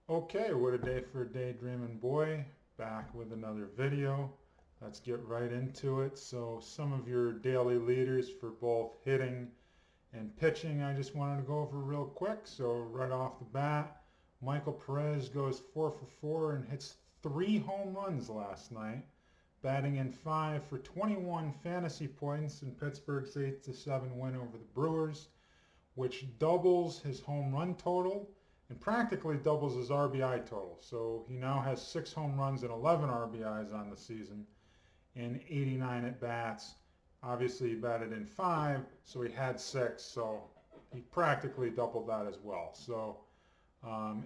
Okay, what a day for a daydreaming boy. Back with another video. Let's get right into it. So some of your daily leaders for both hitting and pitching I just wanted to go over real quick. So right off the bat, Michael Perez goes 4 for 4 and hits 3 home runs last night, batting in 5 for 21 fantasy points in Pittsburgh's 8-7 win over the Brewers, which doubles his home run total and practically doubles his RBI total. So he now has 6 home runs and 11 RBIs on the season in 89 at-bats. Obviously he batted in 5, so he had 6, so he practically doubled that as well. So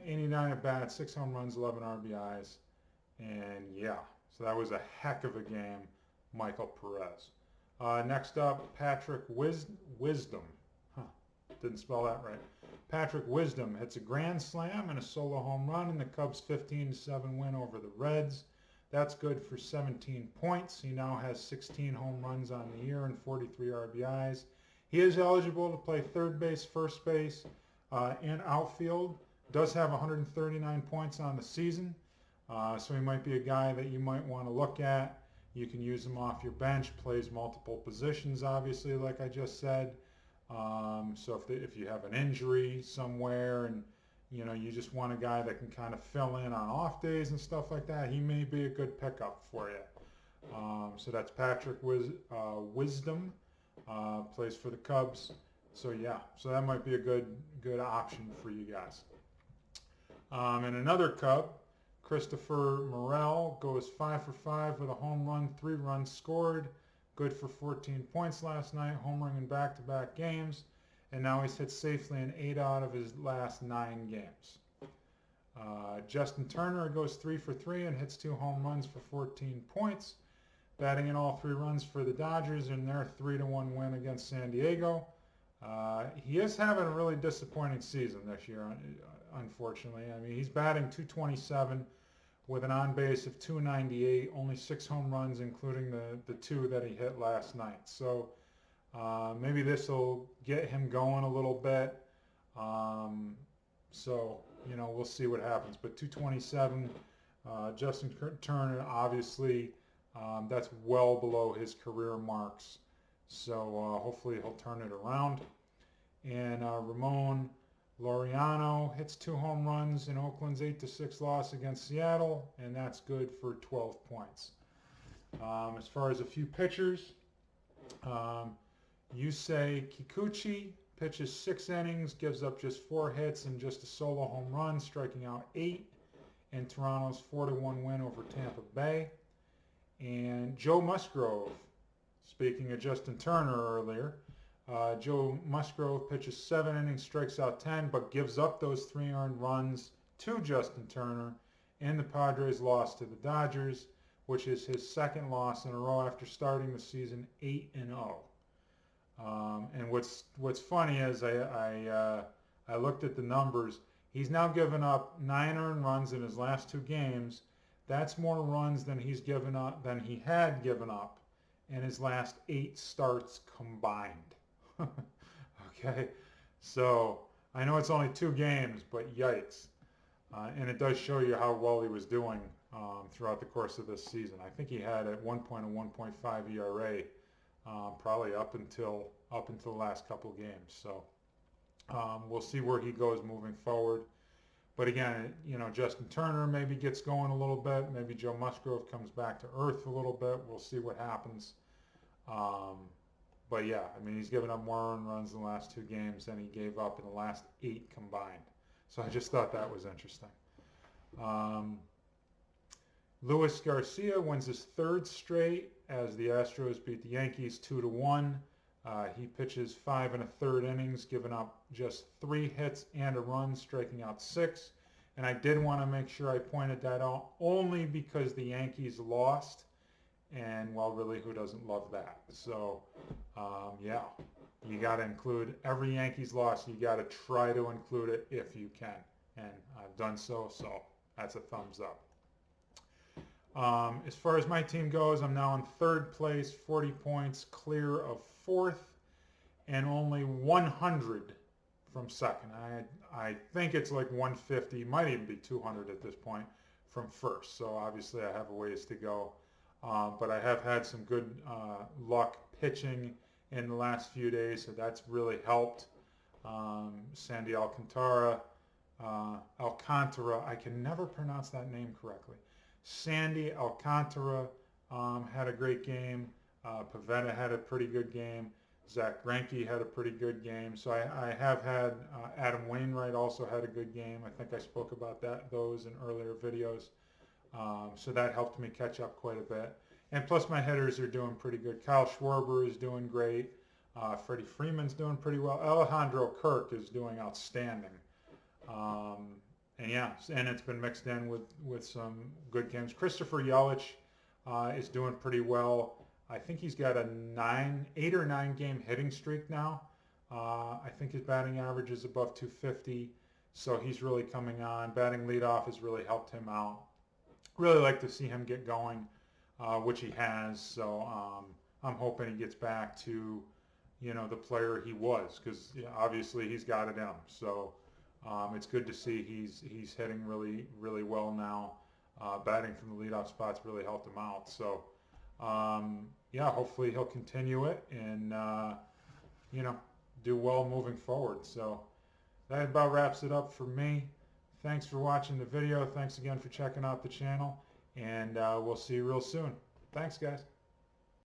89 at-bats, 6 home runs, 11 RBIs, and yeah, so that was a heck of a game, Michael Perez. Next up, Patrick Wisdom. Didn't spell that right. Patrick Wisdom hits a grand slam and a solo home run in the Cubs' 15-7 win over the Reds. That's good for 17 points. He now has 16 home runs on the year and 43 RBIs. He is eligible to play third base, first base, and outfield. Does have 139 points on the season, so he might be a guy that you might want to look at. You can use him off your bench. Plays multiple positions, obviously, like I just said. So if you have an injury somewhere and you just want a guy that can kind of fill in on off days and stuff like that, he may be a good pickup for you. So that's Patrick Wisdom, plays for the Cubs. So yeah, so that might be a good option for you guys. And another Cub, Christopher Morel, goes 5 for 5 with a home run, 3 runs scored. Good for 14 points last night, homering in back-to-back games, and now he's hit safely in 8 out of his last 9 games. Justin Turner goes 3 for 3 and hits 2 home runs for 14 points, batting in all 3 runs for the Dodgers in their 3-1 win against San Diego. He is having a really disappointing season this year, unfortunately. I mean, he's batting .227 with an on-base of .298, only 6 home runs, including the 2 that he hit last night. So maybe this will get him going a little bit. So we'll see what happens. But .227, Justin Turner, obviously, that's well below his career marks. So hopefully he'll turn it around. And Ramon Laureano hits 2 home runs in Oakland's 8-6 loss against Seattle, and that's good for 12 points. As far as a few pitchers, Yusei Kikuchi pitches 6 innings, gives up just 4 hits and just a solo home run, striking out 8 in Toronto's 4-1 win over Tampa Bay. And Joe Musgrove, speaking of Justin Turner earlier, Joe Musgrove pitches 7 innings, strikes out 10, but gives up those 3 earned runs to Justin Turner in the Padres' loss to the Dodgers, which is his 2nd loss in a row after starting the season 8-0. And what's funny is I looked at the numbers. He's now given up 9 earned runs in his last 2 games. That's more runs than he had given up in his last 8 starts combined. Okay, so I know it's only 2 games, but yikes. And it does show you how well he was doing throughout the course of this season. I think he had at one point a 1.5 ERA, probably up until the last couple of games. So we'll see where he goes moving forward. But again, Justin Turner maybe gets going a little bit. Maybe Joe Musgrove comes back to earth a little bit. We'll see what happens. But yeah, I mean, he's given up more earned runs in the last 2 games than he gave up in the last 8 combined. So I just thought that was interesting. Luis Garcia wins his 3rd straight as the Astros beat the Yankees 2-1. He pitches 5 1/3 innings, giving up just 3 hits and a run, striking out 6. And I did want to make sure I pointed that out only because the Yankees lost. And, well, really, who doesn't love that? So, yeah, you got to include every Yankees loss. You got to try to include it if you can. And I've done so that's a thumbs up. As far as my team goes, I'm now in 3rd place, 40 points, clear of 4th, and only 100 from second. I think it's like 150, might even be 200 at this point from first. So obviously I have a ways to go. But I have had some good luck pitching in the last few days, so that's really helped. Sandy Alcantara, I can never pronounce that name correctly. Sandy Alcantara had a great game. Pavetta had a pretty good game. Zack Greinke had a pretty good game. So I have had Adam Wainwright also had a good game. I think I spoke about those in earlier videos. So that helped me catch up quite a bit. And plus my hitters are doing pretty good. Kyle Schwarber is doing great. Freddie Freeman's doing pretty well. Alejandro Kirk is doing outstanding. And yeah, and it's been mixed in with some good games. Christopher Yelich is doing pretty well. I think he's got a 8 or 9 game hitting streak now. I think his batting average is above 250, so he's really coming on. Batting leadoff has really helped him out. Really like to see him get going, which he has. So I'm hoping he gets back to, the player he was, because obviously he's got it in him. So it's good to see he's hitting really, really well now. Batting from the leadoff spot's really helped him out. So yeah, hopefully he'll continue it and do well moving forward. So that about wraps it up for me. Thanks for watching the video. Thanks again for checking out the channel, and we'll see you real soon. Thanks, guys.